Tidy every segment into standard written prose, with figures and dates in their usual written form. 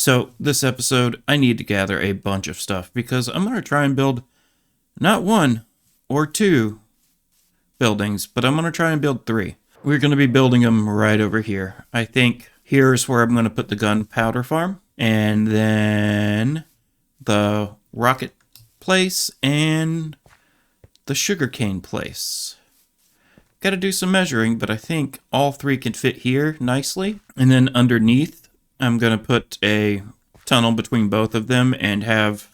So this episode, I need to gather a bunch of stuff because I'm going to try and build not one or two buildings, but I'm going to try and build three. We're going to be building them right over here. I think here's where I'm going to put the gunpowder farm, and then the rocket place and the sugarcane place. Got to do some measuring, but I think all three can fit here nicely. And then underneath, I'm going to put a tunnel between both of them and have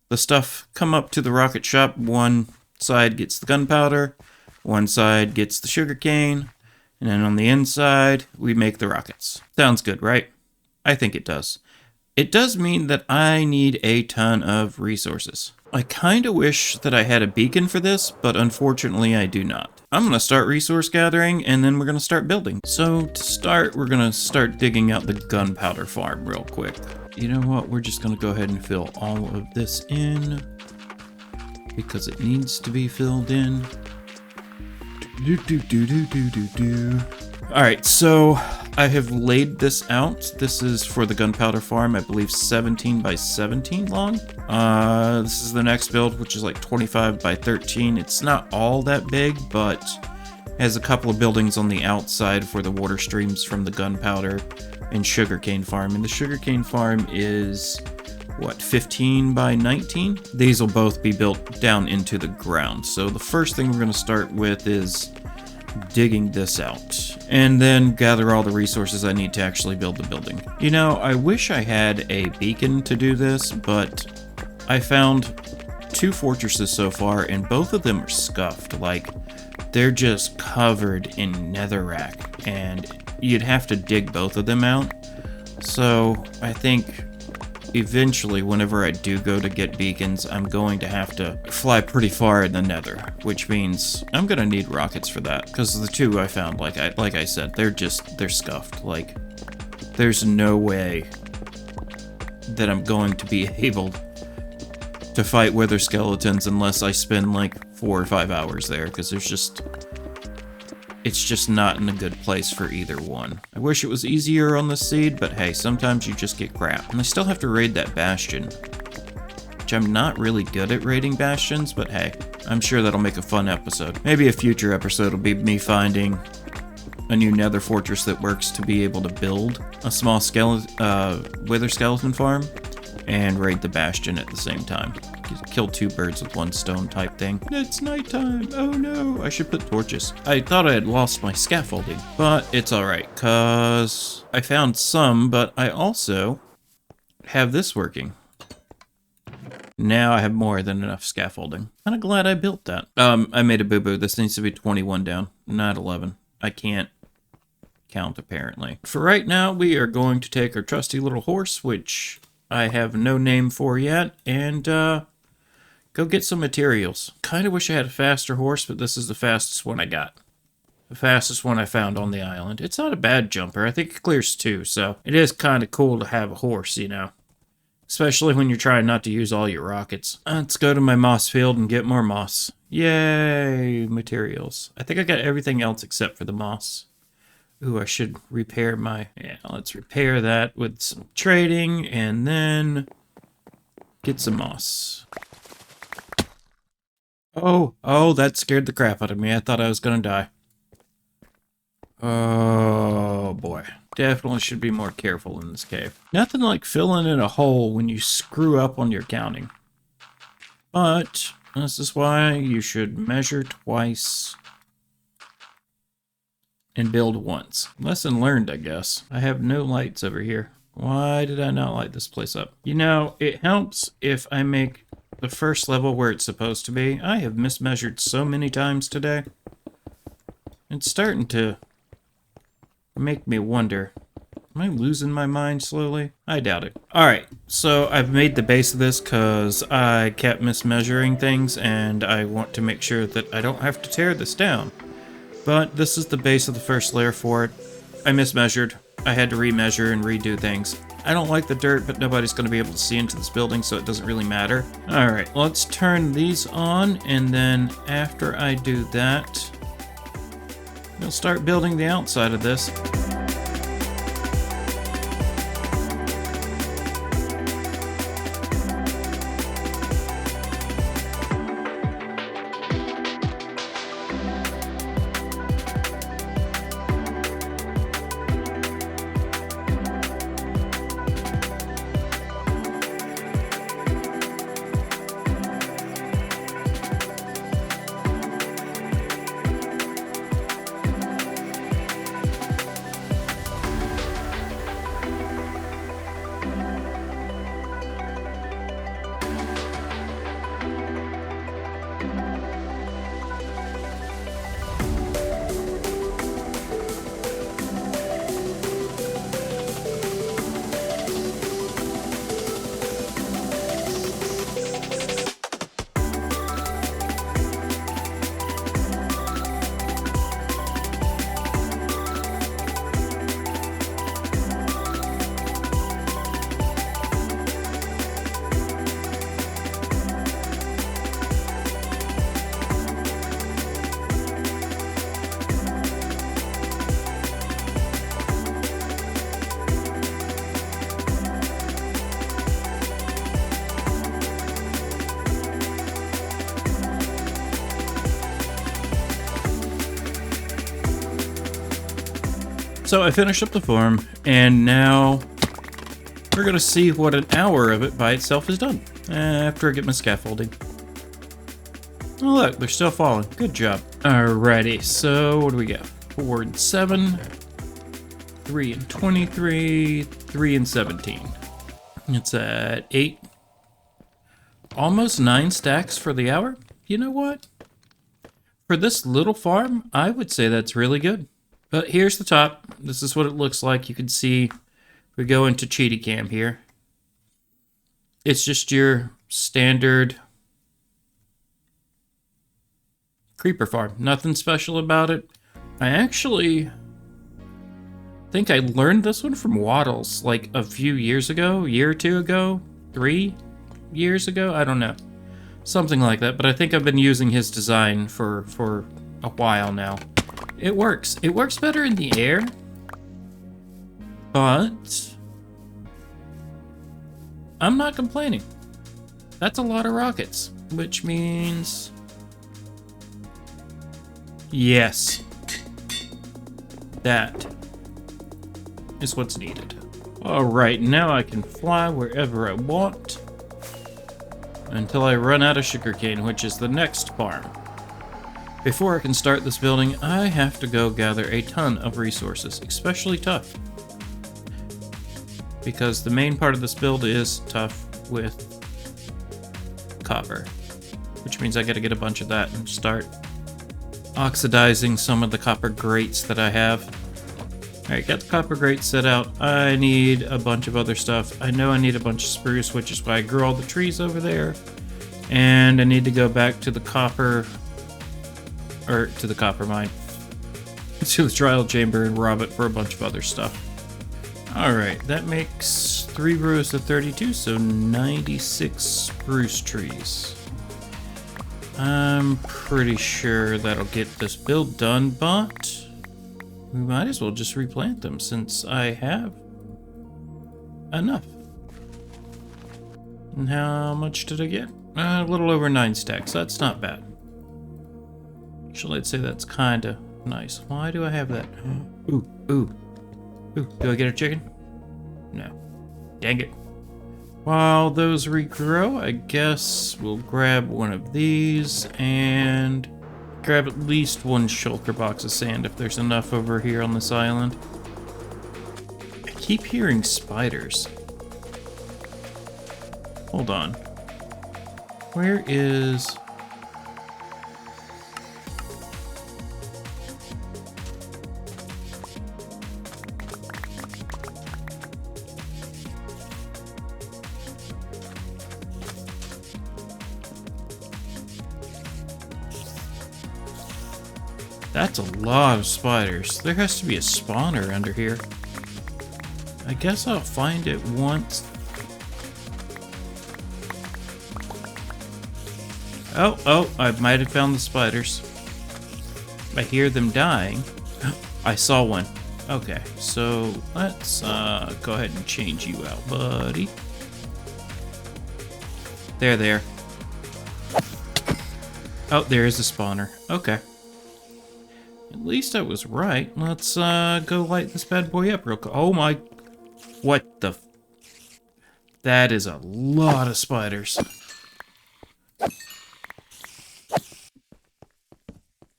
the stuff come up to the rocket shop. One side gets the gunpowder, one side gets the sugarcane, and then on the inside, we make the rockets. Sounds good, right? I think it does. It does mean that I need a ton of resources. I kind of wish that I had a beacon for this, but unfortunately I do not. I'm going to start resource gathering, and then we're going to start building. So to start, we're going to start digging out the gunpowder farm real quick. You know what? We're just going to go ahead and fill all of this in because it needs to be filled in. Alright, so I have laid this out. This is for the gunpowder farm, I believe 17 by 17 long. This is the next build, which is like 25 by 13. It's not all that big, but has a couple of buildings on the outside for the water streams from the gunpowder and sugarcane farm. And the sugarcane farm is, what, 15 by 19? These will both be built down into the ground. So the first thing we're going to start with is digging this out, and then gather all the resources I need to actually build the building. You know, I wish I had a beacon to do this, but I found two fortresses so far, and both of them are scuffed. Like, they're just covered in netherrack, and you'd have to dig both of them out. So I think eventually, whenever I do go to get beacons, I'm going to have to fly pretty far in the nether, which means I'm going to need rockets for that, because the two I found, like I said, they're scuffed. Like, there's no way that I'm going to be able to fight wither skeletons unless I spend like 4 or 5 hours there, because it's just not in a good place for either one. I wish it was easier on the seed, but hey, sometimes you just get crap. And I still have to raid that bastion, which I'm not really good at raiding bastions, but hey, I'm sure that'll make a fun episode. Maybe a future episode will be me finding a new nether fortress that works to be able to build a small wither skeleton farm and raid the bastion at the same time. Kill two birds with one stone type thing. It's nighttime. Oh no, I should put torches. I thought I had lost my scaffolding, but it's alright, cause I found some, but I also have this working. Now I have more than enough scaffolding. Kinda glad I built that. I made a boo-boo. This needs to be 21 down, not 11. I can't count, apparently. For right now, we are going to take our trusty little horse, which I have no name for yet, and go get some materials. Kind of wish I had a faster horse, but this is the fastest one I got. The fastest one I found on the island. It's not a bad jumper. I think it clears 2, so it is kind of cool to have a horse, you know. Especially when you're trying not to use all your rockets. Let's go to my moss field and get more moss. Yay, materials. I think I got everything else except for the moss. Ooh, I should repair my... Yeah, let's repair that with some trading, and then get some moss. Oh, that scared the crap out of me. I thought I was gonna die. Oh, boy. Definitely should be more careful in this cave. Nothing like filling in a hole when you screw up on your counting. But this is why you should measure twice and build once. Lesson learned, I guess. I have no lights over here. Why did I not light this place up? You know, it helps if I make the first level where it's supposed to be. I have mismeasured so many times today. It's starting to make me wonder. Am I losing my mind slowly? I doubt it. Alright, so I've made the base of this because I kept mismeasuring things, and I want to make sure that I don't have to tear this down. But this is the base of the first layer for it. I mismeasured. I had to remeasure and redo things. I don't like the dirt, but nobody's going to be able to see into this building, so it doesn't really matter. Alright, let's turn these on, and then after I do that, we'll start building the outside of this. So I finished up the farm, and now we're gonna see what an hour of it by itself is done after I get my scaffolding. Oh look, they're still falling. Good job. Alrighty, so what do we got? 4 and 7, 3 and 23, 3 and 17. It's at 8, almost 9 stacks for the hour. You know what? For this little farm, I would say that's really good. But here's the top. This is what it looks like. You can see we go into cheaty cam here. It's just your standard creeper farm. Nothing special about it. I actually think I learned this one from Waddles like a few years ago, a year or two ago, 3 years ago, I don't know. Something like that, but I think I've been using his design for a while now. It works. It works better in the air, but I'm not complaining. That's a lot of rockets, which means yes, that is what's needed. All right, now I can fly wherever I want until I run out of sugarcane, which is the next farm. Before I can start this building, I have to go gather a ton of resources, especially tough. Because the main part of this build is tough with copper, which means I gotta get a bunch of that and start oxidizing some of the copper grates that I have. Alright, got the copper grates set out. I need a bunch of other stuff. I know I need a bunch of spruce, which is why I grew all the trees over there. And I need to go back to the copper, or to the copper mine, to the trial chamber and rob it for a bunch of other stuff. Alright, that makes 3 rows of 32, so 96 spruce trees. I'm pretty sure that'll get this build done, but we might as well just replant them since I have enough. And how much did I get? A little over 9 stacks. That's not bad. Actually, I'd say that's kind of nice. Why do I have that? Ooh, ooh, ooh. Do I get a chicken? No. Dang it. While those regrow, I guess we'll grab one of these and grab at least 1 shulker box of sand if there's enough over here on this island. I keep hearing spiders. Hold on. Where is... That's a lot of spiders. There has to be a spawner under here. I guess I'll find it once. Oh, I might have found the spiders. I hear them dying. I saw one. Okay, so let's go ahead and change you out, buddy. There. Oh, there is a spawner. Okay. At least I was right. Let's go light this bad boy up real quick. Oh my... What the... That is a lot of spiders.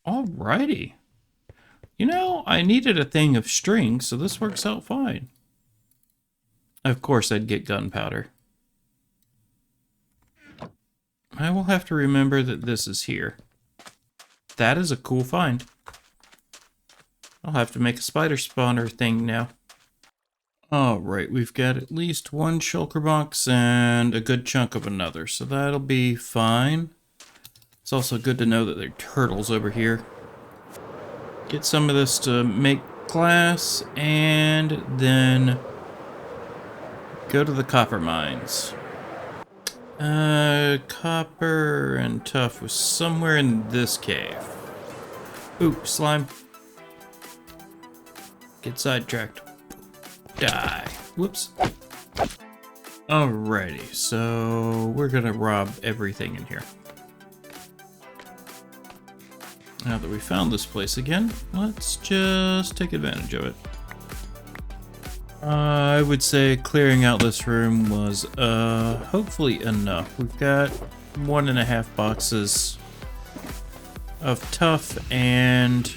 Alrighty. You know, I needed a thing of string, so this works out fine. Of course I'd get gunpowder. I will have to remember that this is here. That is a cool find. I'll have to make a spider spawner thing now. Alright, we've got at least 1 shulker box and a good chunk of another, so that'll be fine. It's also good to know that there are turtles over here. Get some of this to make glass, and then go to the copper mines. Copper and tough was somewhere in this cave. Ooh, slime. Get sidetracked. Die. Whoops. Alrighty, so we're gonna rob everything in here. Now that we found this place again, let's just take advantage of it. I would say clearing out this room was hopefully enough. We've got 1.5 boxes of tough and...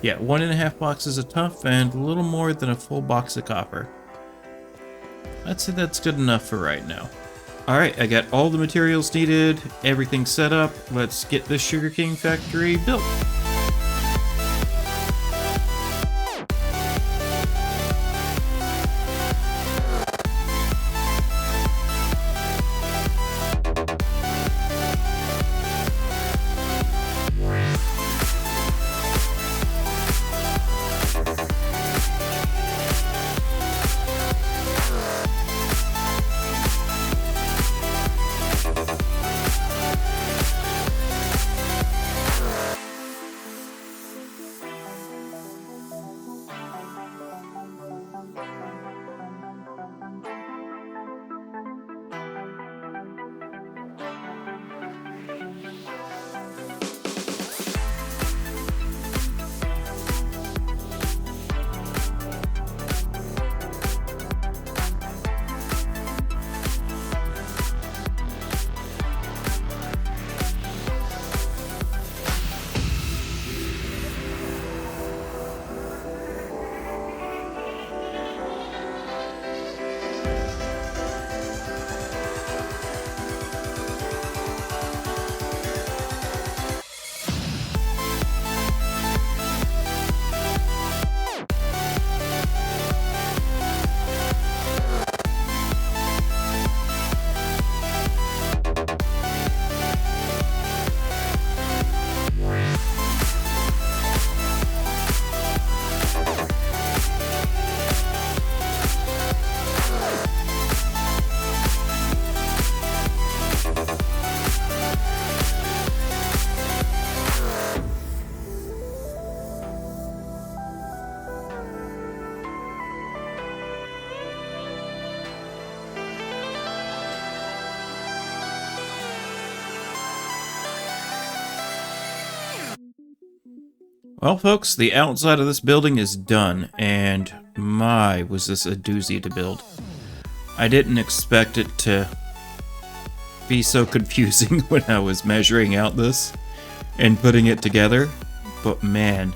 yeah, 1.5 boxes of tough and a little more than a full box of copper. I'd say that's good enough for right now. Alright, I got all the materials needed, everything set up. Let's get this sugarcane factory built. Well, folks, the outside of this building is done, and my, was this a doozy to build. I didn't expect it to be so confusing when I was measuring out this and putting it together, but man,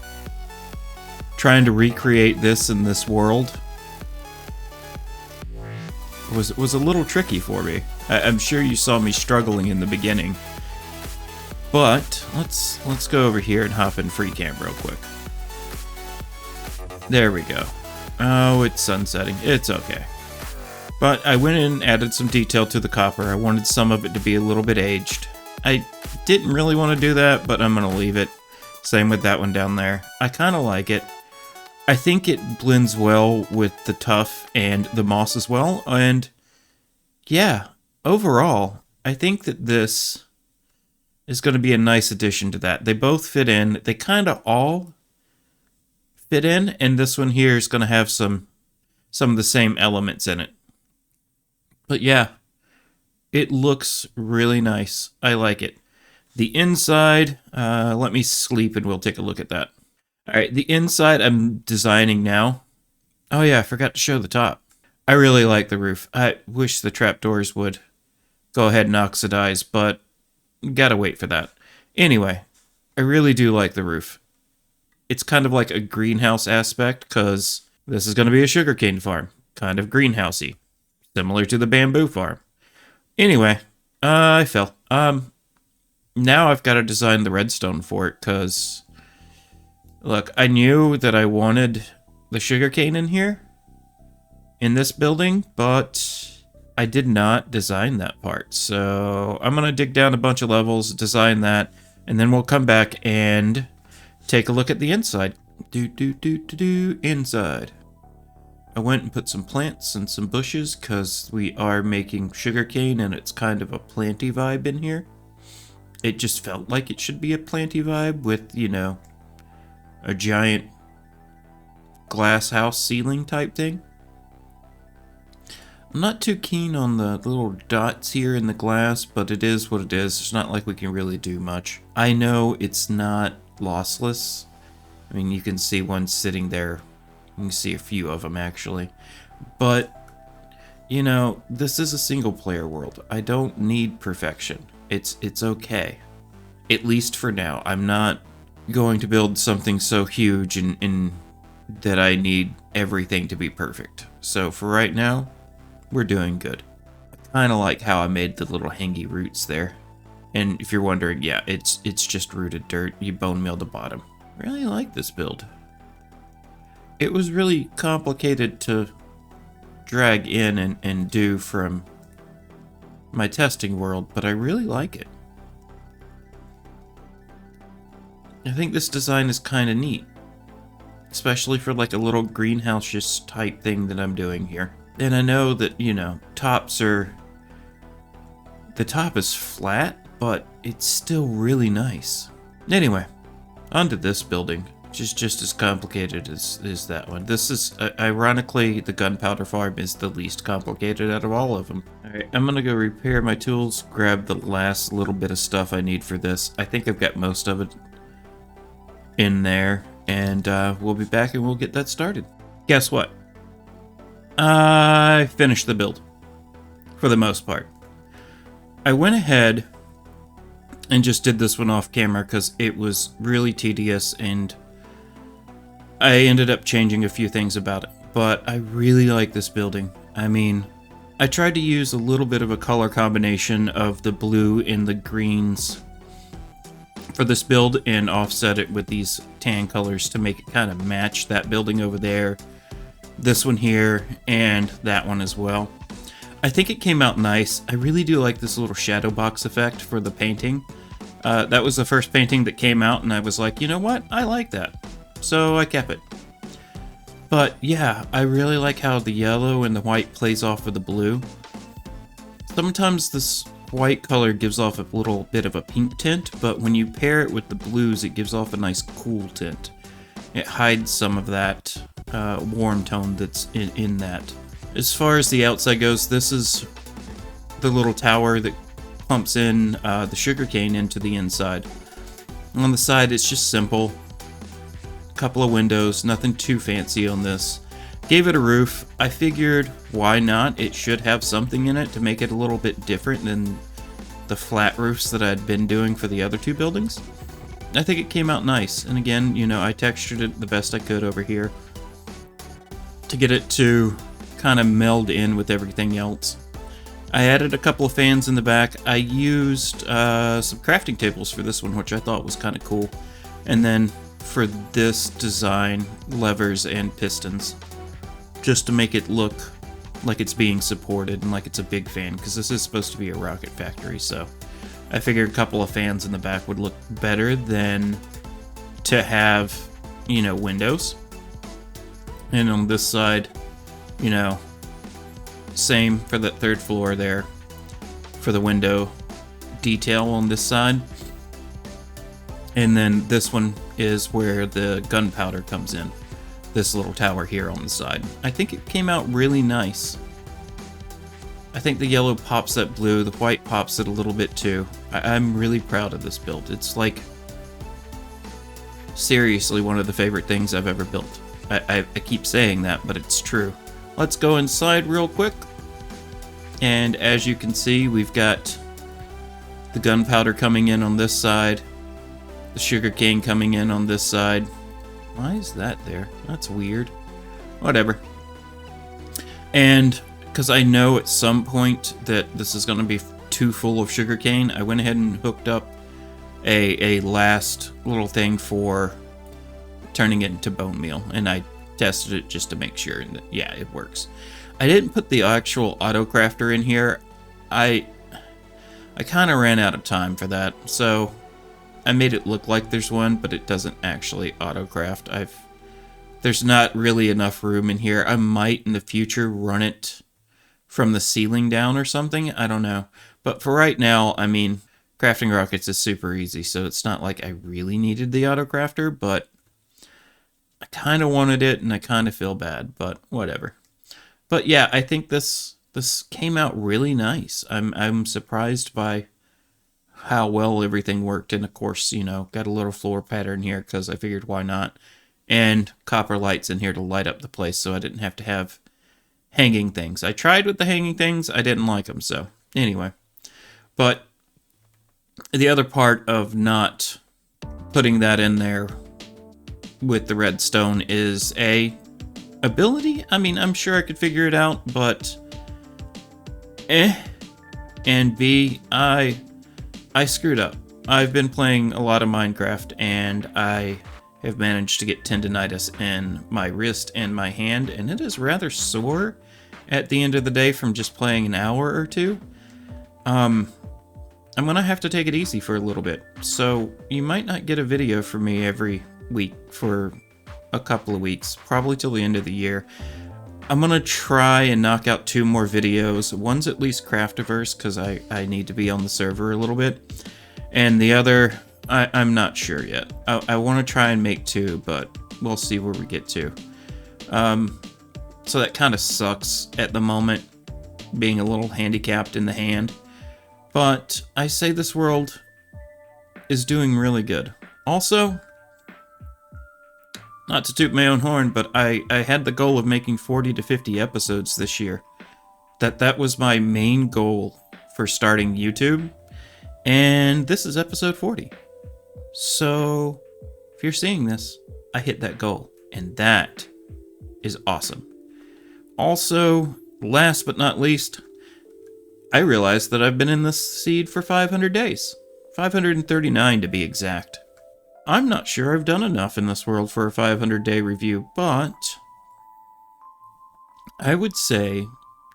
trying to recreate this in this world was a little tricky for me. I'm sure you saw me struggling in the beginning. But let's go over here and hop in free camp real quick. There we go. Oh, it's sunsetting. It's okay. But I went in and added some detail to the copper. I wanted some of it to be a little bit aged. I didn't really want to do that, but I'm going to leave it. Same with that one down there. I kind of like it. I think it blends well with the tuff and the moss as well. And yeah, overall, I think that this is going to be a nice addition to that. They both fit in. They kind of all fit in, and this one here is going to have some of the same elements in it. But yeah, it looks really nice. I like it. The inside, let me sleep and we'll take a look at that. All right, the inside I'm designing now. Oh yeah, I forgot to show the top. I really like the roof. I wish the trapdoors would go ahead and oxidize, but gotta wait for that. Anyway, I really do like the roof. It's kind of like a greenhouse aspect, because this is going to be a sugarcane farm. Kind of greenhousey. Similar to the bamboo farm. Anyway, I fell. Now I've got to design the redstone for it, because look, I knew that I wanted the sugarcane in here, in this building, but I did not design that part. So I'm going to dig down a bunch of levels, design that, and then we'll come back and take a look at the inside. Inside. I went and put some plants and some bushes because we are making sugarcane and it's kind of a planty vibe in here. It just felt like it should be a planty vibe with, you know, a giant glass house ceiling type thing. I'm not too keen on the little dots here in the glass, but it is what it is. It's not like we can really do much. I know it's not lossless. I mean, you can see one sitting there You can see a few of them, actually. But, you know, this is a single-player world. I don't need perfection. It's okay. At least for now. I'm not going to build something so huge and that I need everything to be perfect. So for right now, we're doing good. I kind of like how I made the little hangy roots there. And if you're wondering, yeah, it's just rooted dirt. You bone meal the bottom. Really like this build. It was really complicated to drag in and do from my testing world, but I really like it. I think this design is kind of neat, especially for like a little greenhouse type thing that I'm doing here. And I know that, you know, the top is flat, but it's still really nice. Anyway, onto this building, which is just as complicated as that one. This is, ironically, the Gunpowder farm is the least complicated out of all of them. Alright, I'm gonna go repair my tools, grab the last little bit of stuff I need for this. I think I've got most of it in there, and we'll be back and we'll get that started. Guess what? I finished the build, for the most part. I went ahead and just did this one off camera because it was really tedious and I ended up changing a few things about it. But I really like this building. I mean, I tried to use a little bit of a color combination of the blue and the greens for this build and offset it with these tan colors to make it kind of match that building over there, this one here, and that one as well. I think it came out nice. I really do like this little shadow box effect for the painting. That was the first painting that came out, and I was like, you know what? I like that. So I kept it. But yeah, I really like how the yellow and the white plays off of the blue. Sometimes this white color gives off a little bit of a pink tint, but when you pair it with the blues, it gives off a nice cool tint. It hides some of that warm tone that's in that. As far as the outside goes, this is the little tower that pumps in the sugarcane into the inside. On the side, it's just simple. A couple of windows, nothing too fancy on this. Gave it a roof. I figured, why not? It should have something in it to make it a little bit different than the flat roofs that I'd been doing for the other two buildings. I think it came out nice. And again, you know, I textured it the best I could over here to get it to kind of meld in with everything else. I added a couple of fans in the back. I used some crafting tables for this one, which I thought was kind of cool. And then for this design, levers and pistons, just to make it look like it's being supported and like it's a big fan, because this is supposed to be a rocket factory, so I figured a couple of fans in the back would look better than to have, you know, windows. And on this side, you know, same for that third floor there for the window detail on this side. And then this one is where the gunpowder comes in. This little tower here on the side. I think it came out really nice. I think the yellow pops that blue, the white pops it a little bit too. I'm really proud of this build. It's like, seriously, one of the favorite things I've ever built. I keep saying that, but it's true. Let's go inside real quick. And as you can see, we've got the gunpowder coming in on this side, the sugarcane coming in on this side. Why is that there? That's weird. Whatever. And because I know at some point that this is going to be too full of sugarcane, I went ahead and hooked up a last little thing for turning it into bone meal. And I tested it just to make sure that, yeah, it works. I didn't put the actual auto crafter in here. I kind of ran out of time for that, so I made it look like there's one, but it doesn't actually auto-craft. There's not really enough room in here. I might in the future run it from the ceiling down or something. I don't know. But for right now, I mean, crafting rockets is super easy, so it's not like I really needed the auto-crafter, but I kind of wanted it, and I kind of feel bad, but whatever. But yeah, I think this came out really nice. I'm surprised by how well everything worked, and of course, you know, got a little floor pattern here because I figured why not. and copper lights in here to light up the place so I didn't have to have hanging things. I tried with the hanging things. I didn't like them, so anyway. But the other part of not putting that in there with the redstone is A, ability. I mean, I'm sure I could figure it out, but and B, I screwed up. I've been playing a lot of Minecraft, and I have managed to get tendinitis in my wrist and my hand, and it is rather sore at the end of the day from just playing an hour or two. I'm gonna have to take it easy for a little bit, so you might not get a video from me every week for a couple of weeks, probably till the end of the year. I'm gonna try and knock out 2 more videos. One's at least Craftiverse, because I need to be on the server a little bit. And the other, I'm not sure yet. I want to try and make 2, but we'll see where we get to. So that kind of sucks at the moment, being a little handicapped in the hand. But I say this world is doing really good. Also, not to toot my own horn, but I had the goal of making 40 to 50 episodes this year. That was my main goal for starting YouTube. And this is episode 40. So, if you're seeing this, I hit that goal. And that is awesome. Also, last but not least, I realized that I've been in this seed for 500 days. 539 to be exact. I'm not sure I've done enough in this world for a 500-day review, but I would say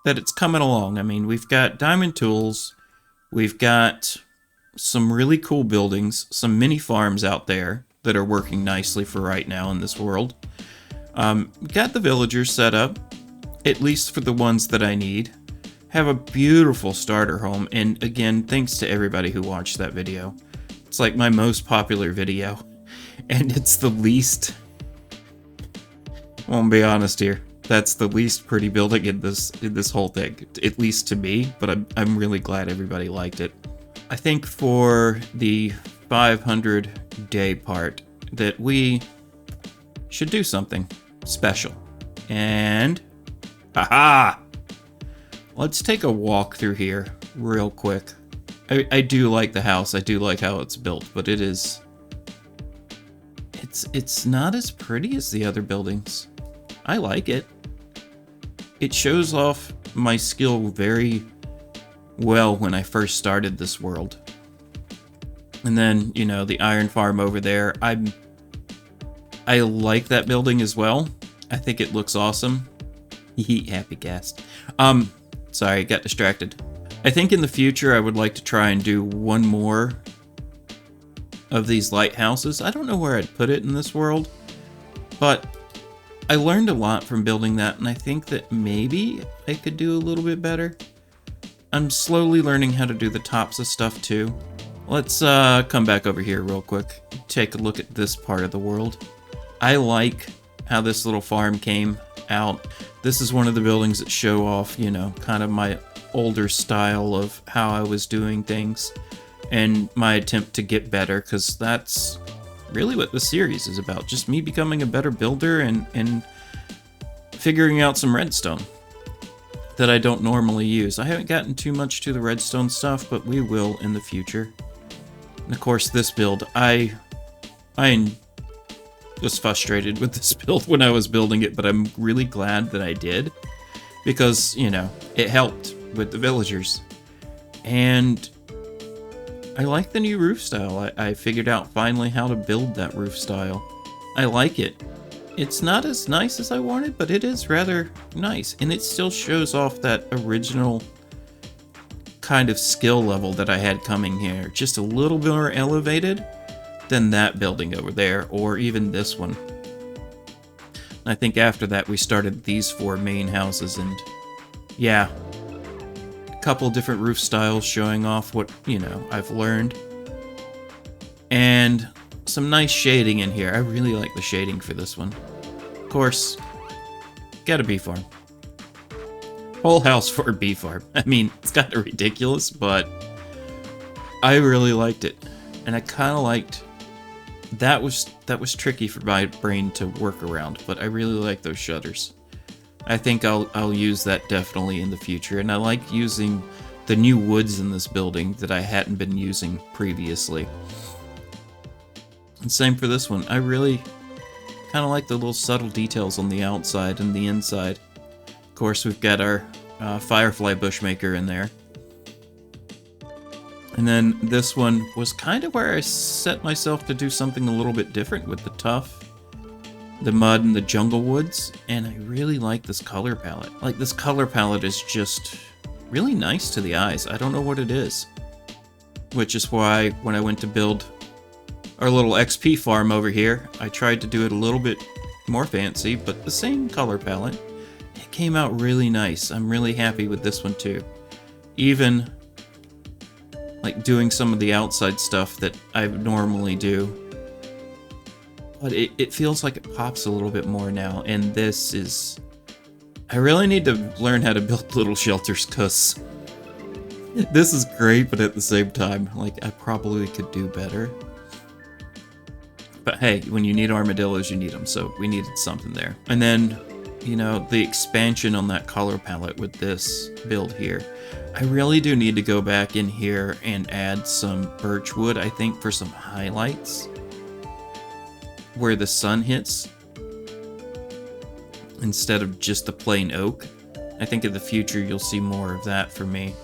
that it's coming along. I mean, we've got diamond tools, we've got some really cool buildings, some mini farms out there that are working nicely for right now in this world. Got the villagers set up, at least for the ones that I need. Have a beautiful starter home, and again, thanks to everybody who watched that video. It's like my most popular video, and it's the least... I'll be honest here. That's the least pretty building in this whole thing, at least to me, but I'm really glad everybody liked it. I think for the 500-day part that we should do something special. And... haha! Let's take a walk through here real quick. I do like the house. I do like how it's built, but it is... It's not as pretty as the other buildings. I like it. It shows off my skill very well when I first started this world. And then, you know, the iron farm over there. I like that building as well. I think it looks awesome. Happy cast. Sorry, got distracted. I think in the future I would like to try and do one more of these lighthouses. I don't know where I'd put it in this world, but I learned a lot from building that, and I think that maybe I could do a little bit better. I'm slowly learning how to do the tops of stuff too. Let's come back over here real quick. Take a look at this part of the world. I like how this little farm came out. This is one of the buildings that show off, you know, kind of my older style of how I was doing things and my attempt to get better, because that's really what the series is about. Just me becoming a better builder and figuring out some redstone that I don't normally use. I haven't gotten too much to the redstone stuff, but we will in the future. And of course, this build, I was frustrated with this build when I was building it, but I'm really glad that I did, because, you know, it helped with the villagers. And I like the new roof style. I figured out finally how to build that roof style. I like it. It's not as nice as I wanted, but it is rather nice, and it still shows off that original kind of skill level that I had coming here, just a little bit more elevated than that building over there, or even this one. I think after that we started these 4 main houses, and yeah, a couple different roof styles showing off what, you know, I've learned. And some nice shading in here. I really like the shading for this one. Of course, got a bee farm. Whole house for a bee farm. I mean, it's kind of ridiculous, but I really liked it. And I kind of liked that was tricky for my brain to work around, but I really like those shutters. I think I'll use that definitely in the future, and I like using the new woods in this building that I hadn't been using previously. And same for this one. I really kind of like the little subtle details on the outside and the inside. Of course, we've got our Firefly Bushmaker in there. And then this one was kind of where I set myself to do something a little bit different with the tuff, the mud, and the jungle woods. And I really like this color palette. Like, this color palette is just really nice to the eyes. I don't know what it is. Which is why when I went to build our little XP farm over here, I tried to do it a little bit more fancy, but the same color palette. It came out really nice. I'm really happy with this one too. Even like doing some of the outside stuff that I normally do. But it feels like it pops a little bit more now, and this is... I really need to learn how to build little shelters, because this is great, but at the same time, like, I probably could do better. But hey, when you need armadillos, you need them, so we needed something there. And then, you know, the expansion on that color palette with this build here. I really do need to go back in here and add some birch wood, I think, for some highlights where the sun hits instead of just the plain oak. I think in the future you'll see more of that for me.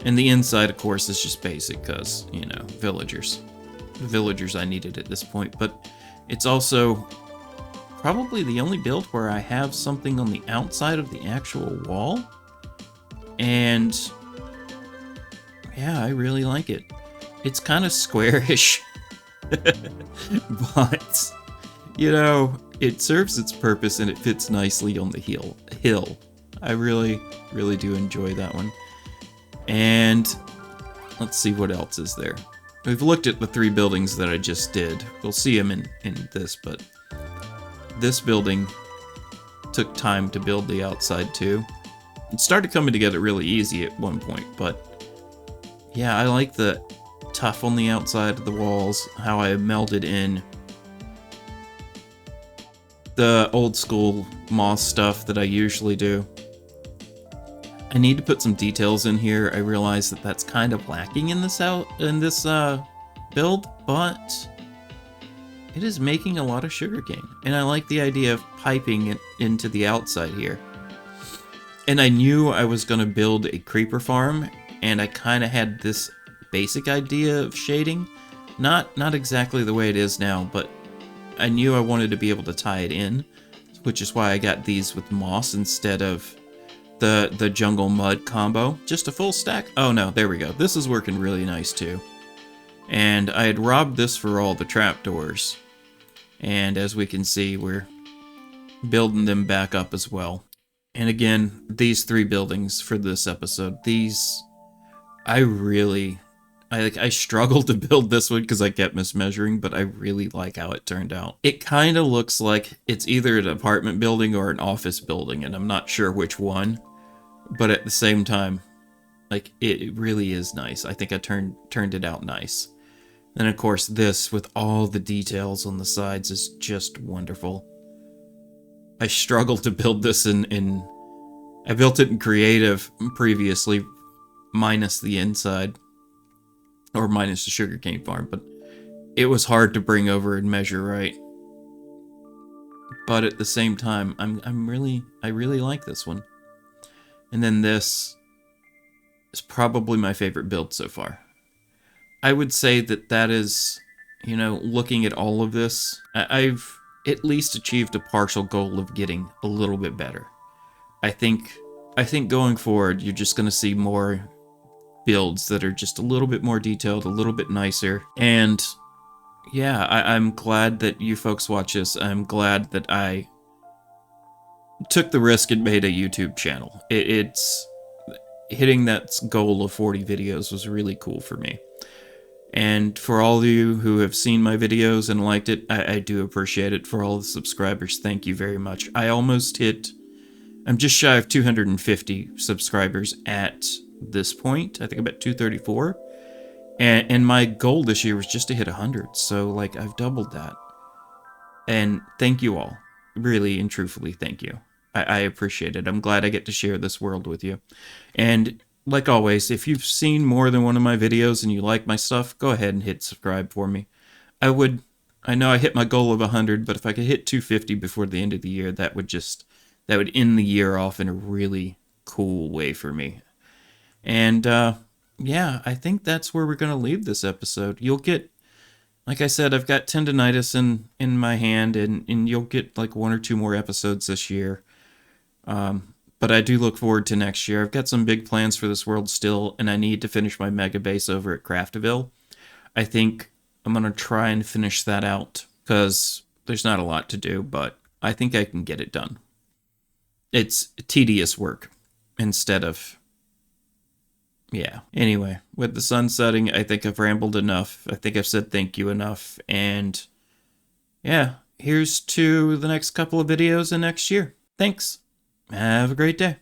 And the inside, of course, is just basic because, you know, villagers. The villagers I needed at this point, but it's also probably the only build where I have something on the outside of the actual wall. And yeah, I really like it. It's kind of squarish, but you know, it serves its purpose and it fits nicely on the hill. I really do enjoy that one. And let's see what else is there. We've looked at the 3 buildings that I just did. We'll see them in this, but this building took time to build the outside too. It started coming together really easy at one point, but yeah, I like the tuff on the outside of the walls, how I melded in the old school moss stuff that I usually do. I need to put some details in here. I realize that that's kind of lacking in this build, but it is making a lot of sugarcane, and I like the idea of piping it into the outside here. And I knew I was going to build a creeper farm, and I kind of had this basic idea of shading. Not exactly the way it is now, but I knew I wanted to be able to tie it in, which is why I got these with moss instead of the jungle mud combo. Just a full stack? Oh no, there we go. This is working really nice too. And I had robbed this for all the trapdoors. And as we can see, we're building them back up as well. And again, these 3 buildings for this episode, these, I struggled to build this one because I kept mismeasuring, but I really like how it turned out. It kind of looks like it's either an apartment building or an office building, and I'm not sure which one. But at the same time, like, it really is nice. I think I turned it out nice. And of course, this with all the details on the sides is just wonderful. I struggled to build this I built it in creative previously, minus the inside, or minus the sugarcane farm, but it was hard to bring over and measure right. But at the same time, I really like this one. And then this is probably my favorite build so far. I would say that is, you know, looking at all of this, I've at least achieved a partial goal of getting a little bit better. I think going forward, you're just going to see more builds that are just a little bit more detailed, a little bit nicer. And yeah, I'm glad that you folks watch this. I'm glad that I took the risk and made a YouTube channel. It's hitting that goal of 40 videos was really cool for me. And for all of you who have seen my videos and liked it, I do appreciate it. For all the subscribers, thank you very much. I'm just shy of 250 subscribers at this point. I think I'm at 234. And my goal this year was just to hit 100, so like I've doubled that. And thank you all. Really and truthfully, thank you. I appreciate it. I'm glad I get to share this world with you. And like always, if you've seen more than one of my videos and you like my stuff, go ahead and hit subscribe for me. I know I hit my goal of 100, but if I could hit 250 before the end of the year, that would end the year off in a really cool way for me. And yeah, I think that's where we're going to leave this episode. You'll get, like I said, I've got tendonitis in my hand, and you'll get like 1 or 2 more episodes this year. But I do look forward to next year. I've got some big plans for this world still, and I need to finish my mega base over at Craftville. I think I'm going to try and finish that out, because there's not a lot to do, but I think I can get it done. It's tedious work instead of... Yeah. Anyway, with the sun setting, I think I've rambled enough. I think I've said thank you enough. And yeah, here's to the next couple of videos in next year. Thanks. Have a great day.